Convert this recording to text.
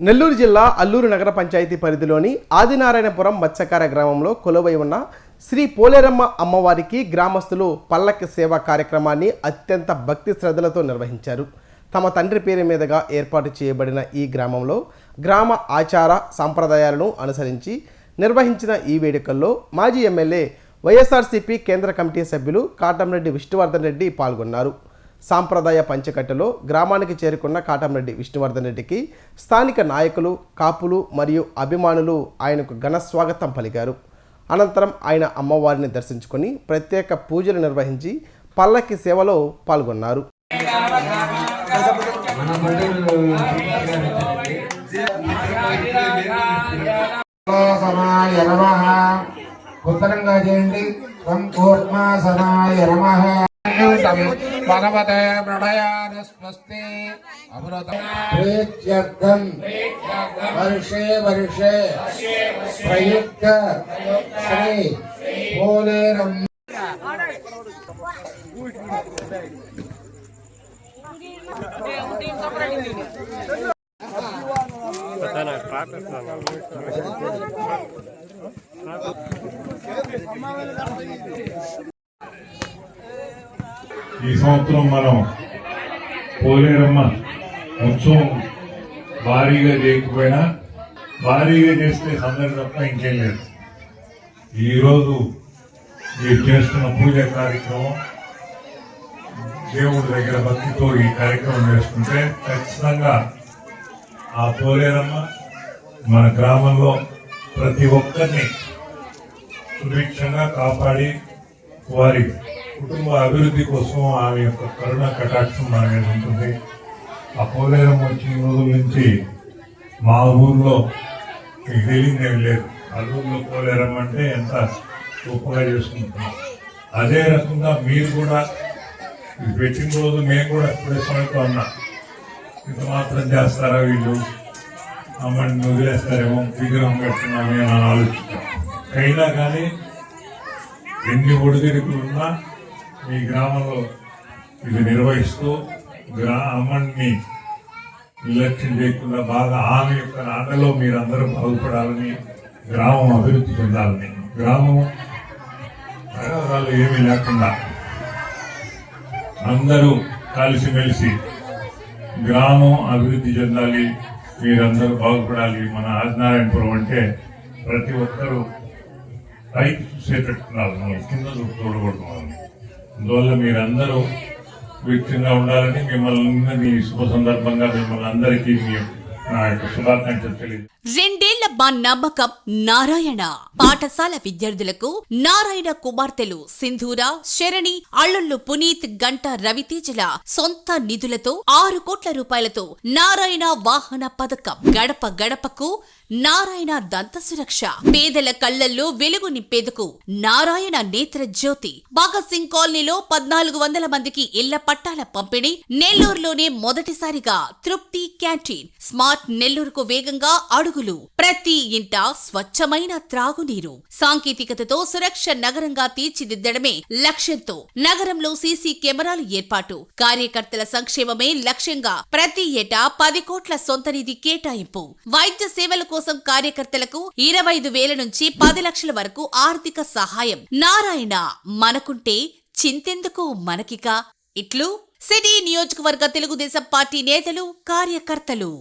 నెల్లూరు జిల్లా అల్లూరు నగర పంచాయతీ పరిధిలోని ఆదినారాయణపురం మత్స్యకార గ్రామంలో కొలువై ఉన్న శ్రీ పోలేరమ్మ అమ్మవారికి గ్రామస్తులు పల్లకి సేవా కార్యక్రమాన్ని అత్యంత భక్తి శ్రద్ధలతో నిర్వహించారు. తమ తండ్రి పేరు మీదుగా ఏర్పాటు చేయబడిన ఈ గ్రామంలో గ్రామ ఆచార సంప్రదాయాలను అనుసరించి నిర్వహించిన ఈ వేడుకల్లో మాజీ ఎమ్మెల్యే వైఎస్ఆర్సీపీ కేంద్ర కమిటీ సభ్యులు కాటంరెడ్డి విష్ణువర్ధన్ రెడ్డి పాల్గొన్నారు. సాంప్రదాయ పంచకట్టులో గ్రామానికి చేరుకున్న కాటంరెడ్డి విష్ణువర్ధన్ రెడ్డికి స్థానిక నాయకులు, కాపులు మరియు అభిమానులు ఆయనకు ఘన స్వాగతం పలికారు. అనంతరం ఆయన అమ్మవారిని దర్శించుకొని ప్రత్యేక పూజలు నిర్వహించి పల్లకి సేవలో పాల్గొన్నారు. ఉత్తరంగా చేయండి. భగవతే ప్రణయానుస్మస్తి ప్రీత్యర్థం వర్షే వర్షే ప్రయుక్త శ్రీ పోలేరమ్మ ఈ సంవత్సరం మనం పోలేరమ్మ ఉత్సవం భారీగా చేయకపోయినా భారీగా చేస్తే సందడి తప్ప ఇంకేం లేదు. ఈరోజు మీరు చేస్తున్న పూజ కార్యక్రమం దేవుడి దగ్గర భక్తితో ఈ కార్యక్రమం చేసుకుంటే ఖచ్చితంగా ఆ పోలేరమ్మ మన గ్రామంలో ప్రతి ఒక్కరిని సుభిక్షంగా కాపాడి వారి కుటుంబ అభివృద్ధి కోసం ఆమె యొక్క కరుణ కటాక్షం మన మీద ఉంటుంది. ఆ పోలేరమ్మ వచ్చిన రోజుల నుంచి మా ఊర్లో మీకు తెలియదేమి లేదు. అల్లూరులో పోలేరమ్మ అంటే ఎంత గొప్పగా చేసుకుంటున్నాం. అదే రకంగా మీరు కూడా పెట్టిన రోజు మేము కూడా ఇప్పుడే సమయంలో ఉన్నా ఇంత మాత్రం చేస్తారా వీళ్ళు, అమ్మని వదిలేస్తారేమో, విగ్రహం కట్టున్నామే అని ఆలోచిస్తాం. అయినా కానీ ఎన్ని ఒడిదుడుకులు ఉన్నా మీ గ్రామంలో ఇది నిర్వహిస్తూ అమ్మని నిర్లక్ష్యం చేయకుండా బాగా ఆమె యొక్క నాటలో మీరందరూ బాగుపడాలని, గ్రామం అభివృద్ధి చెందాలని, గ్రామం తగాదాలు ఏమీ లేకుండా అందరూ కలిసిమెలిసి గ్రామం అభివృద్ధి చెందాలి, మీరందరూ బాగుపడాలి. మన ఆదినారాయణపురం అంటే ప్రతి ఒక్కరూ పైకి చూసేటట్టున్నారు, మనం కింద చూడకూడదు. అందువల్ల మీరందరూ వీక్షంగా ఉండాలని మిమ్మల్ని శుభ సందర్భంగా మిమ్మల్ని అందరికీ నా యొక్క శుభాకాంక్షలు తెలియదు. 2 ఏళ్ల మా నమ్మకం నారాయణ. పాఠశాల విద్యార్థులకు నారాయణ కుమార్తెలు సింధూర, శరణి, అల్లుళ్ళు పునీత్, గంట రవితేజల సొంత నిధులతో 6 కోట్ల రూపాయలతో నారాయణ వాహన పథకం. గడప గడపకు నారాయణ దంత సురక్ష. పేదల కళ్లల్లో వెలుగు నింపేందుకు నారాయణ నేత్ర జ్యోతి. భగత్ సింగ్ కాలనీలో 1400 మందికి ఇళ్ల పట్టాల పంపిణీ. నెల్లూరులోనే మొదటిసారిగా తృప్తి క్యాంటీన్. స్మార్ట్ నెల్లూరుకు వేగంగా అడుగులు. ప్రతి ఇంట స్వచ్ఛమైన త్రాగునీరు. సాంకేతికతతో సురక్ష నగరంగా తీర్చిదిద్దడమే లక్ష్యంతో నగరంలో సీసీ కెమెరాలు ఏర్పాటు. కార్యకర్తల సంక్షేమమే లక్ష్యంగా ప్రతి ఏటా 10 కోట్ల సొంత నిధి కేటాయింపు. వైద్య సేవల కోసం కార్యకర్తలకు 25,000 నుంచి 10 లక్షల వరకు ఆర్థిక సహాయం. నారాయణ మనకుంటే చింతెందుకు మనకిక. ఇట్లు సిటీ నియోజకవర్గ తెలుగుదేశం పార్టీ నేతలు, కార్యకర్తలు.